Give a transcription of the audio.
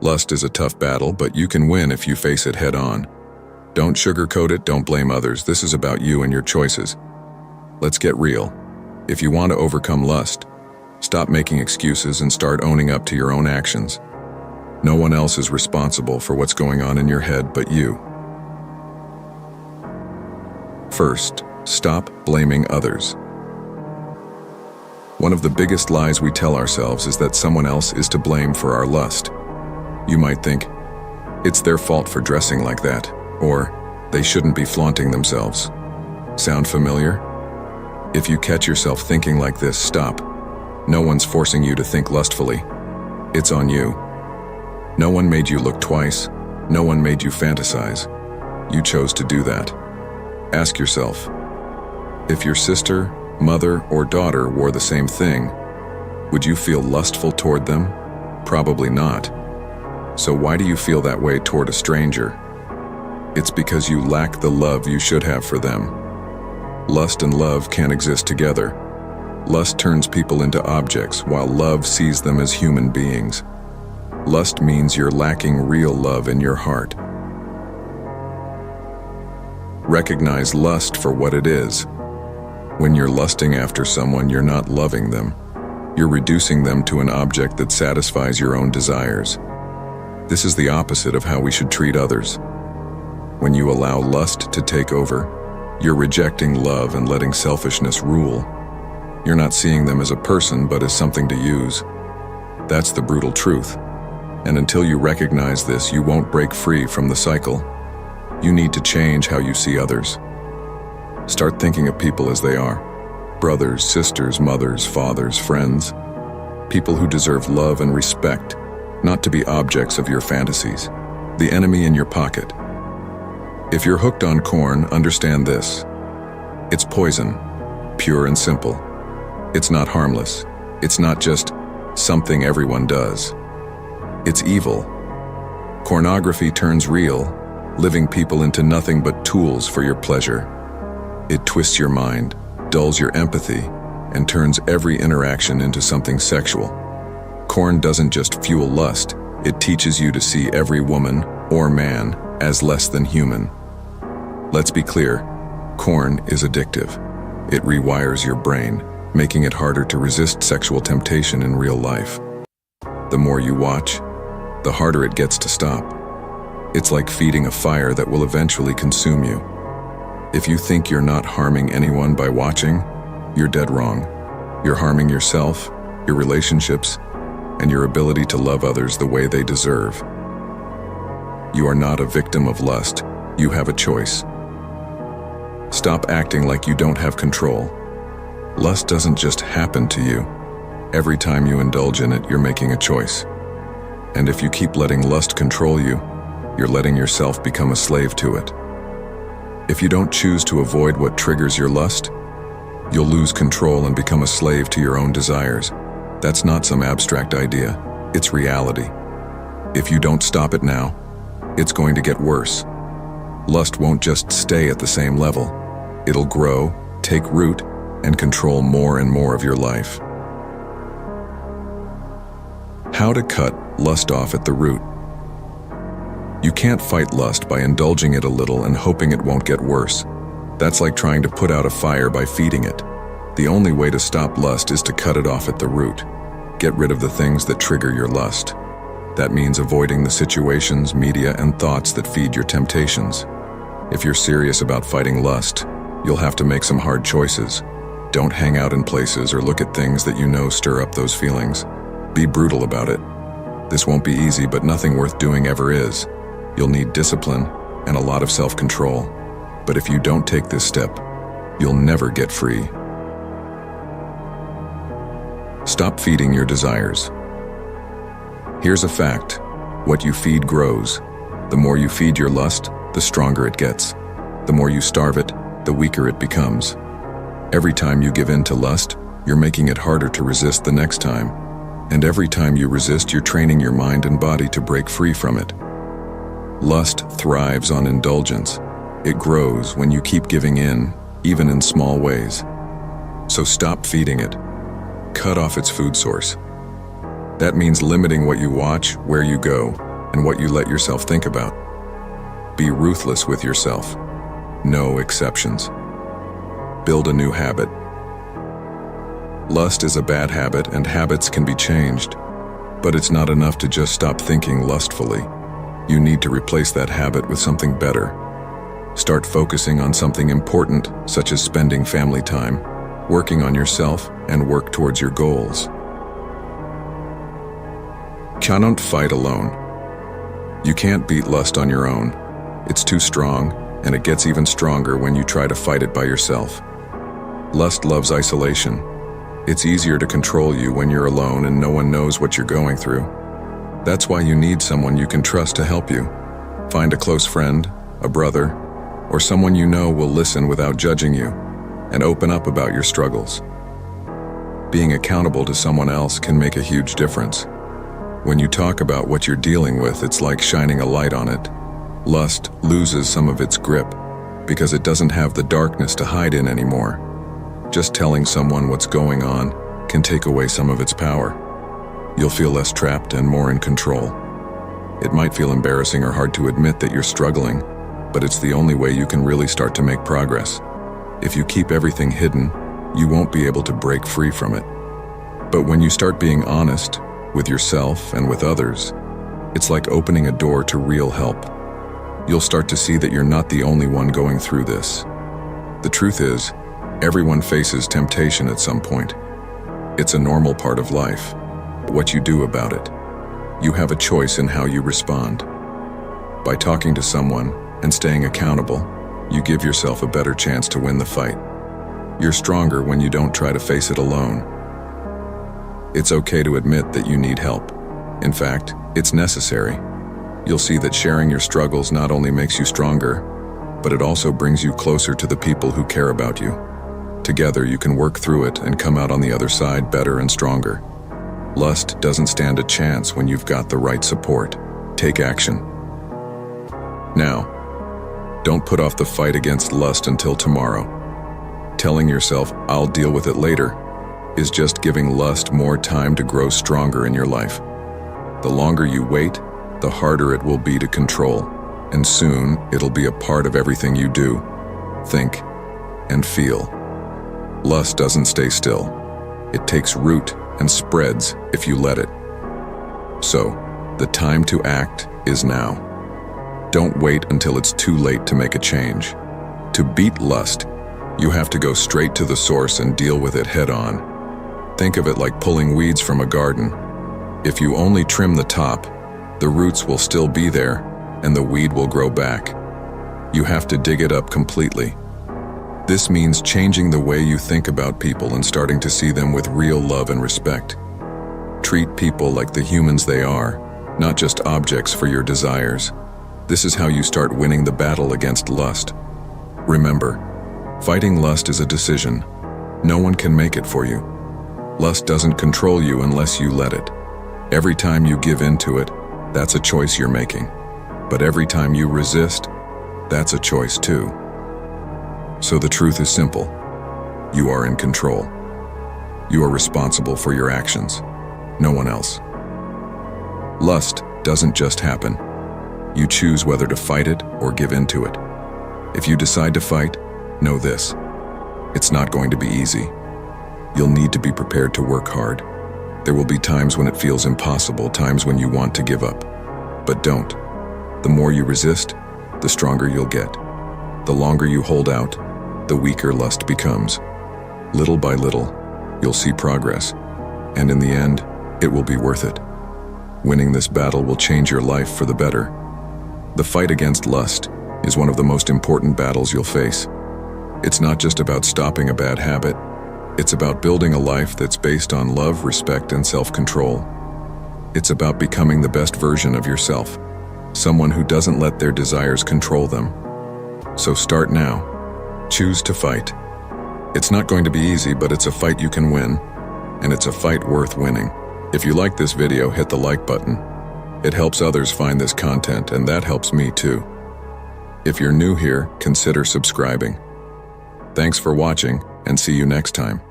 Lust is a tough battle, but you can win if you face it head on. Don't sugarcoat it, don't blame others. This is about you and your choices. Let's get real. If you want to overcome lust, stop making excuses and start owning up to your own actions. No one else is responsible for what's going on in your head but you. First, stop blaming others. One of the biggest lies we tell ourselves is that someone else is to blame for our lust. You might think, it's their fault for dressing like that, or they shouldn't be flaunting themselves. Sound familiar? If you catch yourself thinking like this, stop. No one's forcing you to think lustfully. It's on you. No one made you look twice. No one made you fantasize. You chose to do that. Ask yourself, if your sister, mother, or daughter wore the same thing, would you feel lustful toward them? Probably not. So why do you feel that way toward a stranger? It's because you lack the love you should have for them. Lust and love can't exist together. Lust turns people into objects, while love sees them as human beings. Lust means you're lacking real love in your heart. Recognize lust for what it is. When you're lusting after someone, you're not loving them. You're reducing them to an object that satisfies your own desires. This is the opposite of how we should treat others. When you allow lust to take over, you're rejecting love and letting selfishness rule. You're not seeing them as a person, but as something to use. That's the brutal truth. And until you recognize this, you won't break free from the cycle. You need to change how you see others. Start thinking of people as they are. Brothers, sisters, mothers, fathers, friends. People who deserve love and respect, not to be objects of your fantasies. The enemy in your pocket. If you're hooked on corn, understand this. It's poison, pure and simple. It's not harmless. It's not just something everyone does. It's evil. Pornography turns real, living people into nothing but tools for your pleasure. It twists your mind, dulls your empathy, and turns every interaction into something sexual. Corn doesn't just fuel lust, it teaches you to see every woman or man as less than human. Let's be clear, corn is addictive. It rewires your brain, making it harder to resist sexual temptation in real life. The more you watch, the harder it gets to stop. It's like feeding a fire that will eventually consume you. If you think you're not harming anyone by watching, you're dead wrong. You're harming yourself, your relationships, and your ability to love others the way they deserve. You are not a victim of lust. You have a choice. Stop acting like you don't have control. Lust doesn't just happen to you. Every time you indulge in it, you're making a choice. And if you keep letting lust control you, you're letting yourself become a slave to it. If you don't choose to avoid what triggers your lust, you'll lose control and become a slave to your own desires. That's not some abstract idea, it's reality. If you don't stop it now, it's going to get worse. Lust won't just stay at the same level. It'll grow, take root, and control more and more of your life. How to cut lust off at the root. You can't fight lust by indulging it a little and hoping it won't get worse. That's like trying to put out a fire by feeding it. The only way to stop lust is to cut it off at the root. Get rid of the things that trigger your lust. That means avoiding the situations, media, and thoughts that feed your temptations. If you're serious about fighting lust, you'll have to make some hard choices. Don't hang out in places or look at things that you know stir up those feelings. Be brutal about it. This won't be easy, but nothing worth doing ever is. You'll need discipline and a lot of self-control. But if you don't take this step, you'll never get free. Stop feeding your desires. Here's a fact. What you feed grows. The more you feed your lust, the stronger it gets. The more you starve it, the weaker it becomes. Every time you give in to lust, you're making it harder to resist the next time. And every time you resist, you're training your mind and body to break free from it. Lust thrives on indulgence. It grows when you keep giving in, even in small ways. So stop feeding it. Cut off its food source. That means limiting what you watch, where you go, and what you let yourself think about. Be ruthless with yourself. No exceptions. Build a new habit. Lust is a bad habit, and habits can be changed. But it's not enough to just stop thinking lustfully. You need to replace that habit with something better. Start focusing on something important, such as spending family time, working on yourself, and work towards your goals. Cannot fight alone. You can't beat lust on your own. It's too strong, and it gets even stronger when you try to fight it by yourself. Lust loves isolation. It's easier to control you when you're alone and no one knows what you're going through. That's why you need someone you can trust to help you. Find a close friend, a brother, or someone you know will listen without judging you and open up about your struggles. Being accountable to someone else can make a huge difference. When you talk about what you're dealing with, it's like shining a light on it. Lust loses some of its grip because it doesn't have the darkness to hide in anymore. Just telling someone what's going on can take away some of its power. You'll feel less trapped and more in control. It might feel embarrassing or hard to admit that you're struggling, but it's the only way you can really start to make progress. If you keep everything hidden, you won't be able to break free from it. But when you start being honest with yourself and with others, it's like opening a door to real help. You'll start to see that you're not the only one going through this. The truth is, everyone faces temptation at some point. It's a normal part of life. What you do about it. You have a choice in how you respond. By talking to someone and staying accountable, you give yourself a better chance to win the fight. You're stronger when you don't try to face it alone. It's okay to admit that you need help. In fact, it's necessary. You'll see that sharing your struggles not only makes you stronger, but it also brings you closer to the people who care about you. Together you can work through it and come out on the other side better and stronger. Lust doesn't stand a chance when you've got the right support. Take action. Now, don't put off the fight against lust until tomorrow. Telling yourself, "I'll deal with it later," is just giving lust more time to grow stronger in your life. The longer you wait, the harder it will be to control, and soon it'll be a part of everything you do, think, and feel. Lust doesn't stay still. It takes root and spreads if you let it. So, the time to act is now. Don't wait until it's too late to make a change. To beat lust, you have to go straight to the source and deal with it head on. Think of it like pulling weeds from a garden. If you only trim the top, the roots will still be there and the weed will grow back. You have to dig it up completely. This means changing the way you think about people and starting to see them with real love and respect. Treat people like the humans they are, not just objects for your desires. This is how you start winning the battle against lust. Remember, fighting lust is a decision. No one can make it for you. Lust doesn't control you unless you let it. Every time you give in to it, that's a choice you're making. But every time you resist, that's a choice too. So the truth is simple. You are in control. You are responsible for your actions, no one else. Lust doesn't just happen. You choose whether to fight it or give in to it. If you decide to fight, know this. It's not going to be easy. You'll need to be prepared to work hard. There will be times when it feels impossible, times when you want to give up. But don't. The more you resist, the stronger you'll get. The longer you hold out, the weaker lust becomes. Little by little, you'll see progress, and in the end, it will be worth it. Winning this battle will change your life for the better. The fight against lust is one of the most important battles you'll face. It's not just about stopping a bad habit. It's about building a life that's based on love, respect, and self-control. It's about becoming the best version of yourself, someone who doesn't let their desires control them. So start now. Choose to fight. It's not going to be easy, but it's a fight you can win, and it's a fight worth winning. If you like this video, hit the like button. It helps others find this content, and that helps me too. If you're new here, consider subscribing. Thanks for watching, and see you next time.